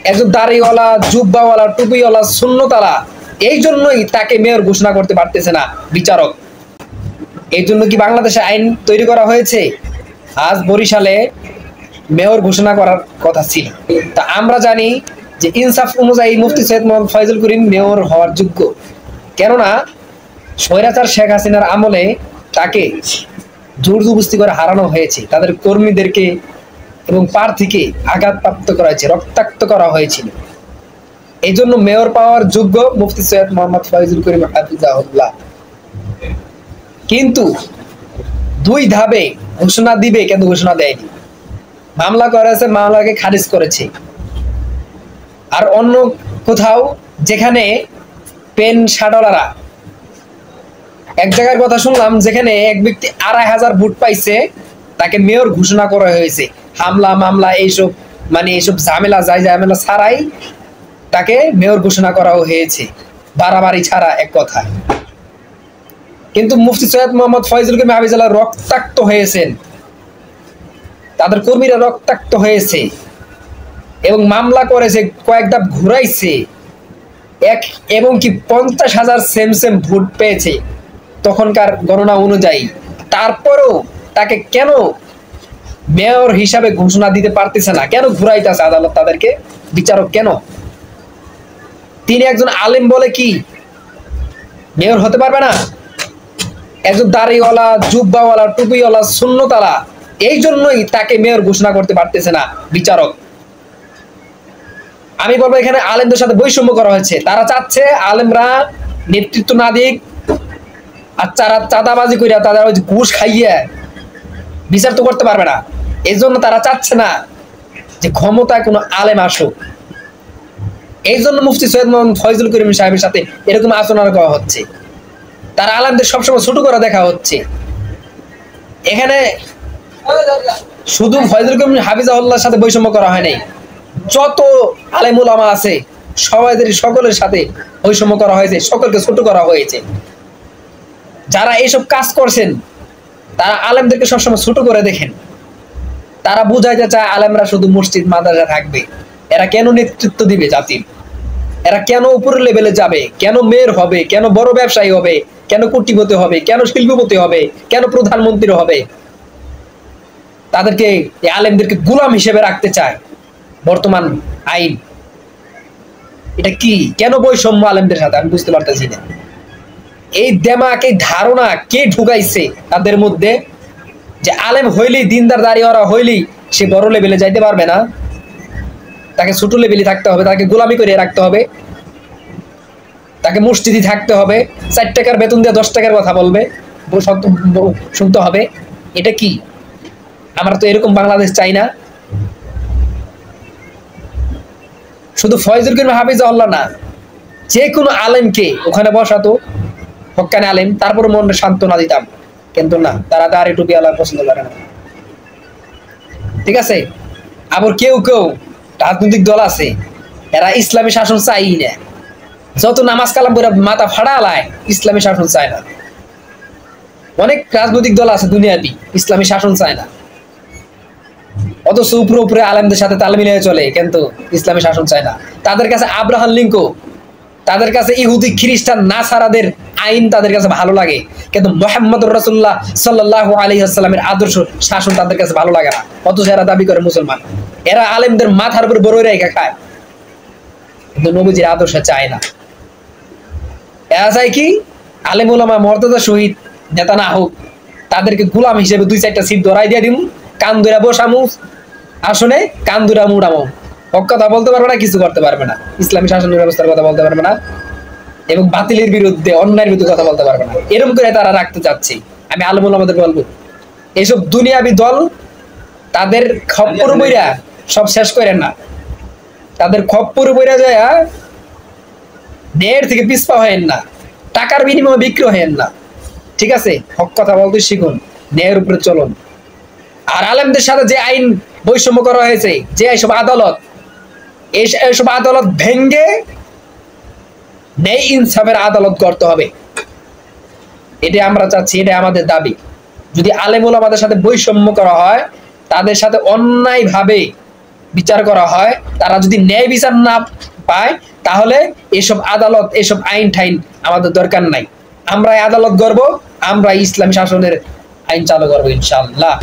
একজন দাড়িওয়ালা, জুব্বাওয়ালা, টুপিওয়ালা, সুন্নতালা, এই জন্যই তাকে মেয়র ঘোষণা করতে পারতেছে না বিচারক। এই জন্য কি বাংলাদেশে আইন তৈরি করা হয়েছে? আজ বরিশালে মেয়র ঘোষণা করার কথা ছিল। তা আমরা জানি যে ইনসাফ অনুযায়ী মুফতি সৈয়দ মোহাম্মদ ফয়জুল করিম মেয়র হওয়ার যোগ্য। কেননা স্বৈরাচার শেখ হাসিনার আমলে তাকে জোর জবরদস্তি করে হারানো হয়েছে, তাদের কর্মীদেরকে এবং প্রার্থীকে আঘাতপ্রাপ্ত করা হয়েছে, রক্তাক্ত করা হয়েছিল। এই জন্য মেয়র পাওয়ার যোগ্য মুফতি সৈয়দ মোহাম্মদ ফয়জুল করিম হাফিজাহুল্লাহ। কিন্তু 2 ধাপে ঘোষণা দিবে, কিন্তু ঘোষণা দেয়নি। মামলা করেছে, মামলাকে খারিজ করেছে। আর অন্য কোথাও যেখানে পেন শাডলারা, এক জায়গার কথা শুনলাম যেখানে এক ব্যক্তি 2500 ভোট পাইছে, তাকে মেয়র ঘোষণা করা হয়েছে। হামলা মামলা এইসব এইসব ঝামেলা ছাড়াই তাকে মেয়র ঘোষণা করা হয়েছে, বাড়াবাড়ি ছাড়া এক কথা। কিন্তু মুফতি সৈয়দ মোহাম্মদ ফয়জুল করিম হাফিজাহুল্লাহ রক্তাক্ত হয়েছেন, তাদের কর্মীরা রক্তাক্ত হয়েছে এবং মামলা করেছে, কয়েক ধাপ ঘুরাইছে, এবং কি 50,000 সেম ভোট পেয়েছে তখনকার গণনা অনুযায়ী। তারপরেও তাকে কেন মেয়র হিসাবে ঘোষণা দিতে পারতেছে না? কেন ঘুরাইতেছে আদালত তাদেরকে? বিচারক কেন? তিনি একজন আলেম বলে কি মেয়র হতে পারবে না? একজন দাড়িওয়ালা, জুব্বাওয়ালা, টুপিওয়ালা, সুন্নতালা, এই জন্যই তাকে মেয়র ঘোষণা করতে পারতেছে না বিচারক। আমি বলবো এখানে আলেমদের সাথে বৈষম্য করা হয়েছে। তারা চাচ্ছে আলেমরা নেতৃত্ব না দিক, আর তারা চাঁদাবাজি করিয়া, তাদের ওই ঘুষ খাইয়া বিচার তো করতে পারবে না। এই জন্য তারা চাচ্ছে না যে ক্ষমতায় কোনো আলেম আসুক। এই জন্য মুফতি সৈয়দ মোহাম্মদ ফয়জুল করিম সাহেবের সাথে এরকম আচরণ করা হচ্ছে। তারা আলেমদের সবসময় ছোট করে দেখা হচ্ছে। এখানে শুধু ফয়জুল করিম হাফিজাহুল্লাহর সাথে বৈষম্য করা হয় নাই, যত আলেম উলামা আছে সকলের সাথে বৈষম্য করা হয়েছে, সকলকে ছোট করা হয়েছে। যারা এইসব কাজ করছেন তারা আলেমদেরকে সবসময় ছোট করে দেখেন। তারা বুঝাইতে চায় আলেমরা শুধু মসজিদ মাদ্রাসা থাকবে। এরা কেন নেতৃত্ব দিবে জাতির? এরা কেন উপরের লেভেলে যাবে? কেন মেয়র হবে? কেন বড় ব্যবসায়ী হবে? কেন কোটিপতি হবে? কেন শিল্পপতি হবে? কেন প্রধানমন্ত্রী হবে? তাদেরকে, এই আলেমদেরকে গোলাম হিসেবে রাখতে চায় বর্তমান আইন। এটা কি? কেন বৈষম্য আলেমদের সাথে? আমি বুঝতে পারতেছি না। এই দেমাক, এই ধারণা কে ঢুকাইছে তাদের মধ্যে যে আলেম হইলেই, দিনদার দাঁড়িয়েওয়ালা হইলেই সে বড় লেভেলে যাইতে পারবে না, তাকে ছোট লেভেলে থাকতে হবে, তাকে গোলামি করে রাখতে হবে, তাকে মসজিদে থাকতে হবে, 4 টাকার বেতন দিয়ে 10 টাকার কথা বলবে, শুনতে হবে। এটা কি? আমরা তো এরকম বাংলাদেশ চাই না। শুধু ফয়জুল করিম হাফিজাহুল্লাহ না, যে কোনো আলেমকে ওখানে বসাতো, হক্কানি আলেম, তারপর মনে সান্ত্বনা দিতাম। কিন্তু না, তারা দাড়ি টুপি আলাদা পছন্দ করে না। ঠিক আছে? আবার কেউ কেউ রাজনৈতিক দল আছে, এরা ইসলামী শাসন চাই না। যত নামাজ কালাম করে মাথা ফাড়ালায়, ইসলামী শাসন চায় না। অনেক রাজনৈতিক দল আছে দুনিয়াতে ইসলামী শাসন চায় না, অথচ উপরে উপরে আলেমদের সাথে তাল মিলিয়ে চলে, কিন্তু ইসলামী শাসন চায় না। তাদের কাছে আব্রাহাম লিঙ্কন, তাদের কাছে ইহুদি খ্রিস্টান নাসারাদের আইন তাদের কাছে ভালো লাগে, কিন্তু মুহাম্মদুর রাসূলুল্লাহ সাল্লাল্লাহু আলাইহি ওয়াসাল্লামের আদর্শ শাসন তাদের কাছে ভালো লাগে না। অথচ এরা দাবি করে মুসলমান। এরা আলেমদের মাথার উপর বড় রেখা খায়, কিন্তু নবীজির আদর্শ চায় না। এরা চায় কি? আলেম ওলামা মর্যাদা শহীদ নেতা না হোক, তাদেরকে গোলাম হিসেবে 2-4টা সিট ধরাই দিয়ে দিমু, কান ধরে বসামু, আসনে কান ধরে মুড়ামু, হক কথা বলতে পারবে না, কিছু করতে পারবে না, ইসলামী শাসন ব্যবস্থার কথা বলতে পারবে না, এবং বাতিলের বিরুদ্ধে, অন্যায়ের বিরুদ্ধে কথা বলতে পারবে না। এরকম করে তারা রাখতে চাচ্ছে। আমি আলেম ওলামাদের বলবো, এইসব দুনিয়াবি দল তাদের খপ্পর বইরা সব শেষ করেন না। তাদের খপ্পর বইরা যায় ন্যায়ের থেকে পিছপা হয়েন না, টাকার বিনিময়ে বিক্রি হয়েন না। ঠিক আছে? হক কথা বলতে শিখুন, ন্যায়ের উপরে চলুন। আর আলেমদের সাথে যে আইন বৈষম্য করা হয়েছে, যে এইসব আদালত, এইসব আদালত ভেঙ্গে ন্যায় ইনসাফের আদালত করতে হবে। এটা আমরা চাচ্ছি, এটা আমাদের দাবি। যদি আলেম ওলামাদের সাথে বৈষম্য করা হয়, তাদের সাথে অন্যায় ভাবে বিচার করা হয়, তারা যদি ন্যায় বিচার না পায়, তাহলে এসব আদালত, এসব আইন ঠাইন আমাদের দরকার নাই। আমরা আদালত গড়ব, আমরা ইসলামী শাসনের আইন চালু করবো ইনশাআল্লাহ।